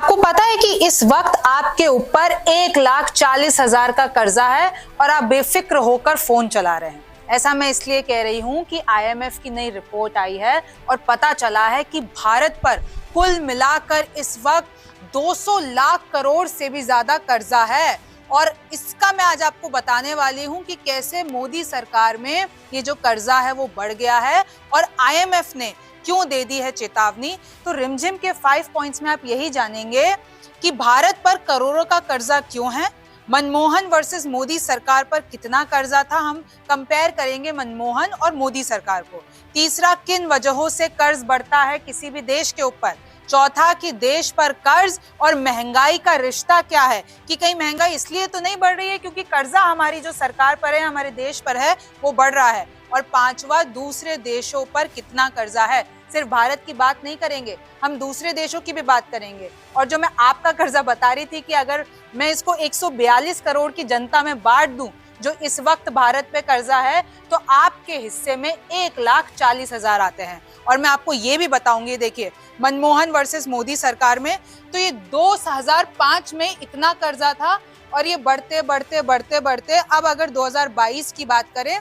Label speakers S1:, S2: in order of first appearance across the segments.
S1: आपको पता है कि इस वक्त आपके ऊपर 1,40,000 का कर्जा है और आप बेफिक्र होकर फोन चला रहे हैं। ऐसा मैं इसलिए कह रही हूं कि IMF की नई रिपोर्ट आई है और पता चला है कि भारत पर कुल मिलाकर इस वक्त 200 लाख करोड़ से भी ज्यादा कर्जा है। और इसका मैं आज आपको बताने वाली हूं कि कैसे मोदी सरकार में ये जो कर्जा है वो बढ़ गया है और IMF ने क्यों दे दी है चेतावनी। तो रिमझिम के 5 पॉइंट्स में आप यही जानेंगे कि भारत पर करोड़ों का कर्जा क्यों है, मनमोहन वर्सेस मोदी सरकार पर कितना कर्जा था, हम कंपेयर करेंगे मनमोहन और मोदी सरकार को। तीसरा, किन वजहों से कर्ज बढ़ता है किसी भी देश के ऊपर। चौथा, कि देश पर कर्ज और महंगाई का रिश्ता क्या है, कि कहीं महंगाई इसलिए तो नहीं बढ़ रही है क्योंकि कर्जा हमारी जो सरकार पर है, हमारे देश पर है, वो बढ़ रहा है। और पांचवा, दूसरे देशों पर कितना कर्जा है। सिर्फ भारत की बात नहीं करेंगे, हम दूसरे देशों की भी बात करेंगे। और जो मैं आपका कर्जा बता रही थी कि अगर मैं इसको 142 करोड़ की जनता में बांट दूं जो इस वक्त भारत पे कर्जा है, तो आपके हिस्से में 1,40,000 आते हैं। और मैं आपको ये भी बताऊंगी, देखिए मनमोहन वर्सेस मोदी सरकार में तो ये 2005 में इतना कर्जा था और ये बढ़ते बढ़ते बढ़ते बढ़ते अब अगर 2022 की बात करें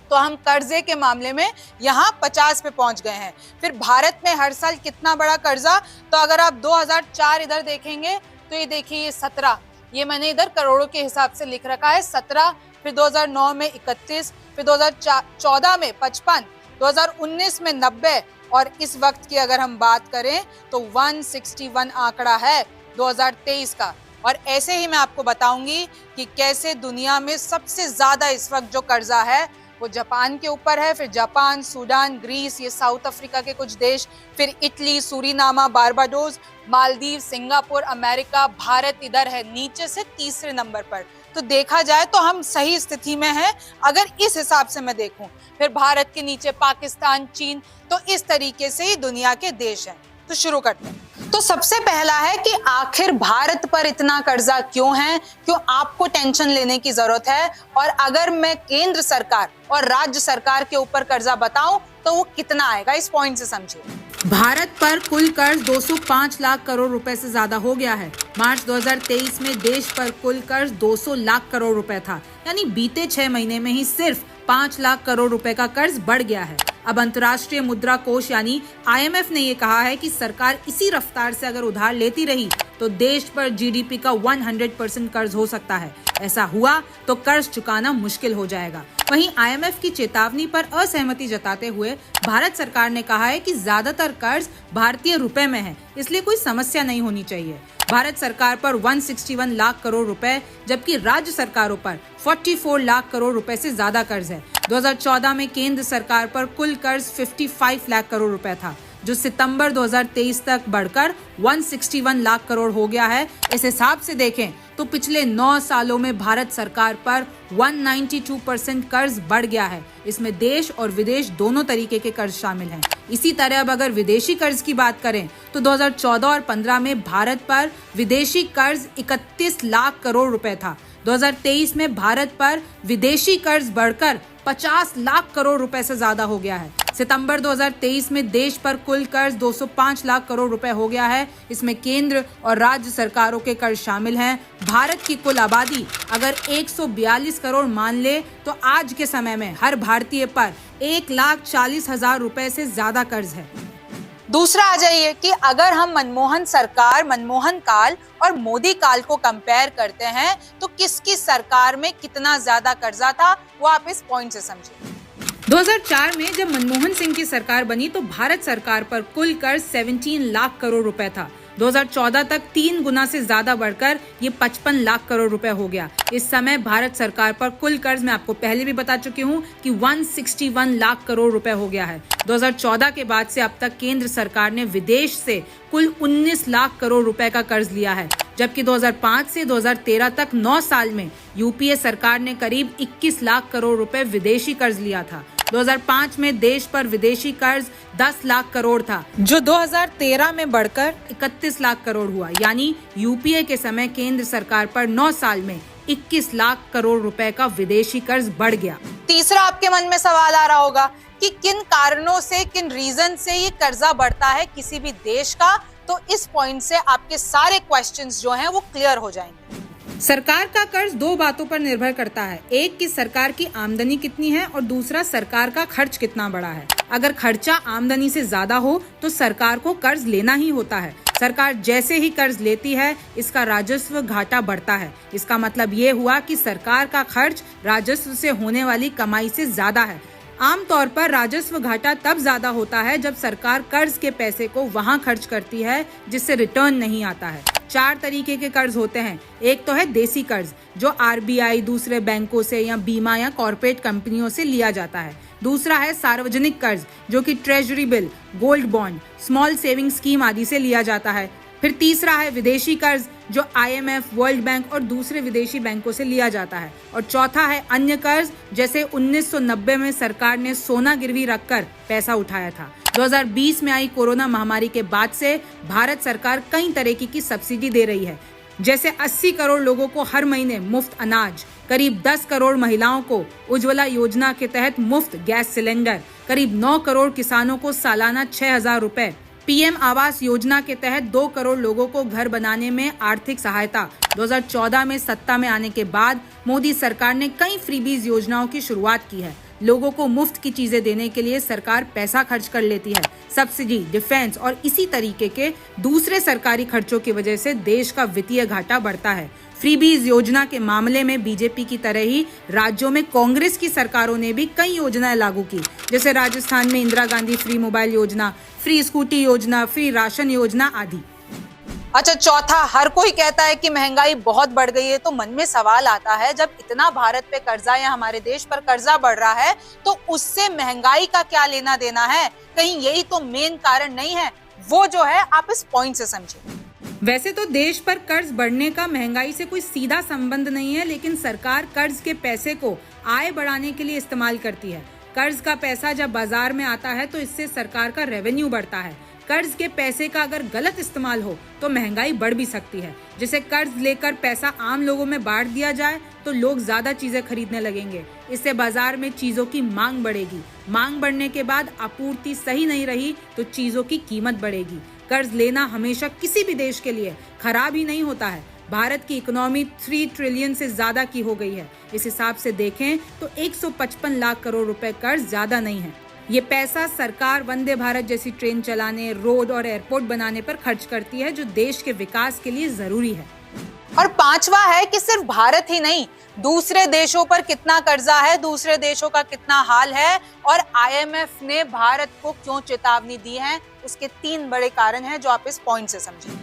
S1: तो हम कर्जे के मामले में यहाँ 50 पे पहुंच गए हैं। फिर भारत में हर साल कितना बड़ा कर्जा, तो अगर आप 2004 इधर देखेंगे तो ये देखिए ये 17, ये मैंने इधर करोड़ों के हिसाब से लिख रखा है 17, फिर 2009 में 31, फिर 2014 में 55, 2019 में 90 और इस वक्त की अगर हम बात करें तो 161 आंकड़ा है 2023 का। और ऐसे ही मैं आपको बताऊंगी कि कैसे दुनिया में सबसे ज्यादा इस वक्त जो कर्जा है वो जापान के ऊपर है, फिर जापान, सूडान, ग्रीस, ये साउथ अफ्रीका के कुछ देश, फिर Italy, Suriname, Barbados, Maldives, Singapore, America, Bharat इधर है नीचे से तीसरे नंबर पर। तो देखा जाए तो हम सही स्थिति में हैं अगर इस हिसाब से मैं देखूं। फिर भारत के नीचे पाकिस्तान, चीन, तो इस तरीके से ही दुनिया के देश हैं। तो शुरू करते हैं। तो सबसे पहला है कि आखिर भारत पर इतना कर्जा क्यों है, क्यों आपको टेंशन लेने की जरूरत है। और अगर मैं केंद्र सरकार और राज्य सरकार के ऊपर कर्जा बताऊं तो वो कितना आएगा, इस पॉइंट से समझिए। भारत पर कुल कर्ज 205 लाख करोड़ रुपए से ज्यादा हो गया है। मार्च 2023 में देश पर कुल कर्ज 200 लाख करोड़ रुपए था, यानी बीते 6 महीने में ही सिर्फ 5 लाख करोड़ रुपए का कर्ज बढ़ गया है। अब अंतर्राष्ट्रीय मुद्रा कोष यानी IMF ने ये कहा है कि सरकार इसी रफ्तार से अगर उधार लेती रही तो देश पर GDP का 100% कर्ज हो सकता है। ऐसा हुआ तो कर्ज चुकाना मुश्किल हो जाएगा। वहीं IMF की चेतावनी पर असहमति जताते हुए भारत सरकार ने कहा है कि ज्यादातर कर्ज भारतीय रुपए में है, इसलिए कोई समस्या नहीं होनी चाहिए। भारत सरकार पर 161 लाख करोड़ रुपए जबकि राज्य सरकारों पर 44 लाख करोड़ रुपए से ज्यादा कर्ज है। 2014 में केंद्र सरकार पर कुल कर्ज 55 लाख करोड़ रुपए था, जो सितंबर 2023 तक बढ़कर 161 लाख करोड़ हो गया है। इस हिसाब से देखें तो पिछले 9 सालों में भारत सरकार पर 192% कर्ज बढ़ गया है। इसमें देश और विदेश दोनों तरीके के कर्ज शामिल हैं। इसी तरह अब अगर विदेशी कर्ज की बात करें तो 2014 और 15 में भारत पर विदेशी कर्ज 31 लाख करोड़ रुपए था। 2023 में भारत पर विदेशी कर्ज बढ़कर 50 लाख करोड़ रुपए से ज्यादा हो गया है। सितंबर 2023 में देश पर कुल कर्ज 205 लाख करोड़ रुपए हो गया है। इसमें केंद्र और राज्य सरकारों के कर्ज शामिल हैं। भारत की कुल आबादी अगर 142 करोड़ मान ले तो आज के समय में हर भारतीय पर 1,40,000 रुपए से ज्यादा कर्ज है। दूसरा आ जाइए कि अगर हम मनमोहन सरकार, मनमोहन काल और मोदी काल को कंपेयर करते हैं तो किसकी सरकार में कितना ज्यादा कर्जा था, वो आप इस पॉइंट से समझिए। 2004 में जब मनमोहन सिंह की सरकार बनी तो भारत सरकार पर कुल कर्ज 17 लाख करोड़ रुपए था। 2014 तक 3 गुना से ज्यादा बढ़कर ये 55 लाख करोड़ रुपए हो गया। इस समय भारत सरकार पर कुल कर्ज मैं आपको पहले भी बता चुकी हूँ कि 161 लाख करोड़ रुपए हो गया है। 2014 के बाद से अब तक केंद्र सरकार ने विदेश से कुल 19 लाख करोड़ रुपए का कर्ज लिया है, जबकि 2005 से 2013 तक 9 साल में यूपीए सरकार ने करीब 21 लाख करोड़ रुपए विदेशी कर्ज लिया था। 2005 में देश पर विदेशी कर्ज 10 लाख करोड़ था, जो 2013 में बढ़कर 31 लाख करोड़ हुआ। यानी यूपीए के समय केंद्र सरकार पर 9 साल में 21 लाख करोड़ रुपए का विदेशी कर्ज बढ़ गया। तीसरा आपके मन में सवाल आ रहा होगा कि किन कारणों से, किन रीजन से ये कर्जा बढ़ता है किसी भी देश का, तो इस पॉइंट से आपके सारे क्वेश्चंस जो हैं वो क्लियर हो जाएंगे।
S2: सरकार का कर्ज दो बातों पर निर्भर करता है, एक कि सरकार की आमदनी कितनी है और दूसरा सरकार का खर्च कितना बड़ा है। अगर खर्चा आमदनी से ज्यादा हो तो सरकार को कर्ज लेना ही होता है। सरकार जैसे ही कर्ज लेती है इसका राजस्व घाटा बढ़ता है। इसका मतलब ये हुआ कि सरकार का खर्च राजस्व से होने वाली कमाई से ज्यादा है। आमतौर पर राजस्व घाटा तब ज्यादा होता है जब सरकार कर्ज के पैसे को वहां खर्च करती है जिससे रिटर्न नहीं आता है। 4 तरीके के कर्ज होते हैं। एक तो है देसी कर्ज जो आरबीआई, दूसरे बैंकों से या बीमा या कॉर्पोरेट कंपनियों से लिया जाता है। दूसरा है सार्वजनिक कर्ज जो कि treasury bill, gold bond, small saving scheme आदि से लिया जाता है। फिर तीसरा है विदेशी कर्ज जो IMF, वर्ल्ड बैंक और दूसरे विदेशी बैंकों से लिया जाता है। और चौथा है अन्य कर्ज, जैसे 1990 में सरकार ने सोना गिरवी रखकर पैसा उठाया था। 2020 में आई कोरोना महामारी के बाद से भारत सरकार कई तरीके की सब्सिडी दे रही है, जैसे 80 करोड़ लोगों को हर महीने मुफ्त अनाज, करीब 10 करोड़ महिलाओं को उज्ज्वला योजना के तहत मुफ्त गैस सिलेंडर, करीब 9 करोड़ किसानों को सालाना 6,000 रुपए, PM आवास योजना के तहत 2 करोड़ लोगों को घर बनाने में आर्थिक सहायता। 2014 में सत्ता में आने के बाद मोदी सरकार ने कई फ्रीबीज योजनाओं की शुरुआत की है। लोगों को मुफ्त की चीजें देने के लिए सरकार पैसा खर्च कर लेती है। सब्सिडी, डिफेंस और इसी तरीके के दूसरे सरकारी खर्चों की वजह से देश का वित्तीय घाटा बढ़ता है। फ्रीबीज योजना के मामले में बीजेपी की तरह ही राज्यों में कांग्रेस की सरकारों ने भी कई योजनाएं लागू की, जैसे राजस्थान में इंदिरा गांधी फ्री मोबाइल योजना, फ्री स्कूटी योजना, फ्री राशन योजना आदि।
S1: अच्छा, चौथा, हर कोई कहता है कि महंगाई बहुत बढ़ गई है, तो मन में सवाल आता है जब इतना भारत पे कर्जा या हमारे देश पर कर्जा बढ़ रहा है तो उससे महंगाई का क्या लेना देना है? कहीं यही तो मेन कारण नहीं है? वो जो है आप इस पॉइंट से समझिए।
S2: वैसे तो देश पर कर्ज बढ़ने का महंगाई से कोई सीधा संबंध नहीं है, लेकिन सरकार कर्ज के पैसे को आय बढ़ाने के लिए इस्तेमाल करती है। कर्ज का पैसा जब बाजार में आता है तो इससे सरकार का रेवेन्यू बढ़ता है। कर्ज के पैसे का अगर गलत इस्तेमाल हो तो महंगाई बढ़ भी सकती है। जैसे कर्ज लेकर पैसा आम लोगों में बांट दिया जाए तो लोग ज्यादा चीजें खरीदने लगेंगे। इससे बाजार में चीजों की मांग बढ़ेगी। मांग बढ़ने के बाद आपूर्ति सही नहीं रही तो चीजों की कीमत बढ़ेगी। कर्ज लेना हमेशा किसी भी देश के लिए खराब ही नहीं होता है। भारत की इकोनॉमी 3 ट्रिलियन से ज्यादा की हो गई है। इस हिसाब से देखें तो 155 लाख करोड़ रुपए कर्ज ज्यादा नहीं है। ये पैसा सरकार वंदे भारत जैसी ट्रेन चलाने, रोड और एयरपोर्ट बनाने पर खर्च करती है, जो देश के विकास के लिए जरूरी है।
S1: और पांचवा है कि सिर्फ भारत ही नहीं, दूसरे देशों पर कितना कर्जा है, दूसरे देशों का कितना हाल है और IMF ने भारत को क्यों चेतावनी दी है। उसके 3 बड़े कारण हैं जो आप इस पॉइंट से समझिए।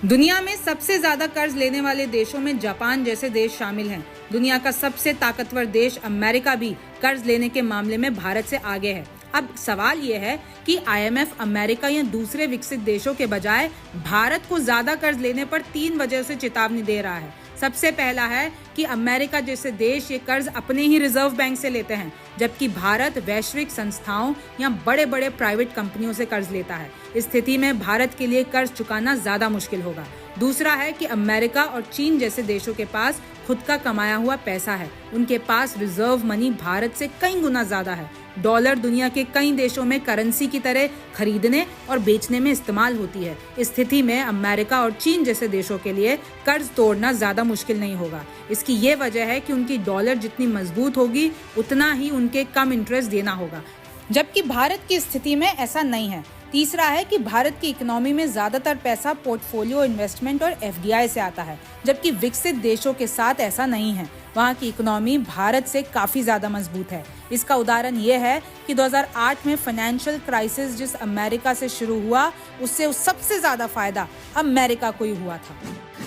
S2: दुनिया में सबसे ज्यादा कर्ज लेने वाले देशों में जापान जैसे देश शामिल हैं। दुनिया का सबसे ताकतवर देश अमेरिका भी कर्ज लेने के मामले में भारत से आगे है। अब सवाल ये है कि IMF अमेरिका या दूसरे विकसित देशों के बजाय भारत को ज्यादा कर्ज लेने पर 3 वजह से चेतावनी दे रहा है। सबसे पहला है कि अमेरिका जैसे देश ये कर्ज अपने ही रिजर्व बैंक से लेते हैं, जबकि भारत वैश्विक संस्थाओं या बड़े बड़े प्राइवेट कंपनियों से कर्ज लेता है। इस स्थिति में भारत के लिए कर्ज चुकाना ज्यादा मुश्किल होगा। दूसरा है कि अमेरिका और चीन जैसे देशों के पास खुद का कमाया हुआ पैसा है। उनके पास रिजर्व मनी भारत से कई गुना ज्यादा है। डॉलर दुनिया के कई देशों में करेंसी की तरह खरीदने और बेचने में इस्तेमाल होती है। इस स्थिति में अमेरिका और चीन जैसे देशों के लिए कर्ज तोड़ना ज्यादा मुश्किल नहीं होगा। इसकी ये वजह है कि उनकी डॉलर जितनी मजबूत होगी उतना ही उनके कम इंटरेस्ट देना होगा, जबकि भारत की स्थिति में ऐसा नहीं है। तीसरा है कि भारत की इकोनॉमी में ज्यादातर पैसा पोर्टफोलियो इन्वेस्टमेंट और FDI से आता है, जबकि विकसित देशों के साथ ऐसा नहीं है। वहाँ की इकोनॉमी भारत से काफी ज्यादा मजबूत है। इसका उदाहरण ये है कि 2008 में फाइनेंशियल क्राइसिस जिस अमेरिका से शुरू हुआ उससे सबसे ज्यादा फायदा अमेरिका को ही हुआ था।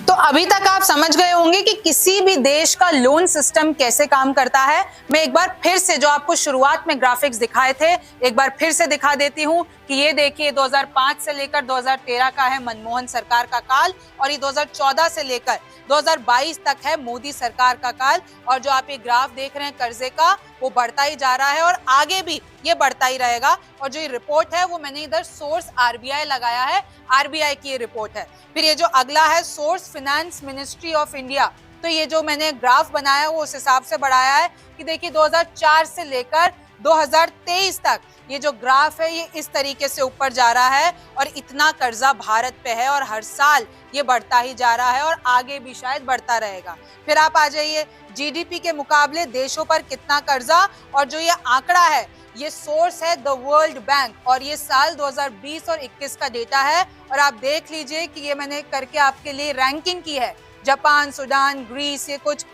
S1: तो अभी तक आप समझ गए होंगे कि किसी भी देश का लोन सिस्टम कैसे काम करता है। मैं एक बार फिर से जो आपको शुरुआत में ग्राफिक्स दिखाए थे एक बार फिर से दिखा देती हूँ कि ये देखिए 2005 से लेकर 2013 का है मनमोहन सरकार का काल और ये 2014 से लेकर 2022 तक है मोदी सरकार का काल। और जो आप ये ग्राफ देख रहे हैं कर्जे का वो बढ़ता ही जा रहा है और आगे भी ये बढ़ता ही रहेगा। और जो ये रिपोर्ट है वो मैंने इधर सोर्स RBI लगाया है, RBI की ये रिपोर्ट है। फिर ये जो अगला है source finance ministry of India, तो ये जो मैंने ग्राफ बनाया वो उस हिसाब से बढ़ाया है कि देखिए 2004 से लेकर 2023 तक ये जो ग्राफ है ये इस तरीके से ऊपर जा रहा है और इतना कर्जा भारत पे है और हर साल ये बढ़ता ही जा रहा है और आगे भी शायद बढ़ता रहेगा। फिर आप आ जाइए जीडीपी के मुकाबले देशों पर कितना कर्जा, और जो ये आंकड़ा है ये सोर्स है द वर्ल्ड बैंक और ये साल 2020 और 21 का डेटा है। और आप देख लीजिए कि ये मैंने करके आपके लिए रैंकिंग की है, जापान, सूडान, ग्रीस, ये कुछ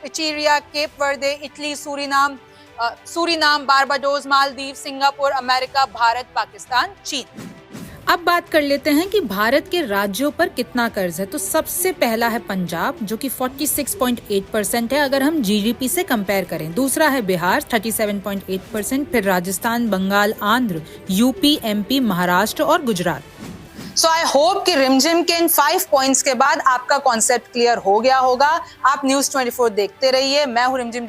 S1: इचीरिया, केप वर्दे, Italy, Suriname, Barbados, Maldives, Singapore, America, Bharat, Pakistan, चीन।
S2: अब बात कर लेते हैं कि भारत के राज्यों पर कितना कर्ज है। तो सबसे पहला है पंजाब जो कि 46.8% है अगर हम जीडीपी से कंपेयर करें। दूसरा है बिहार 37.8%, फिर राजस्थान, बंगाल, आंध्र, यूपी, एमपी, महाराष्ट्र और गुजरात।
S1: सो आई होप कि रिमझिम के इन 5 पॉइंट्स के बाद आपका कॉन्सेप्ट क्लियर हो गया होगा। आप न्यूज़ 24 देखते रहिए। मैं हूँ रिमझिम।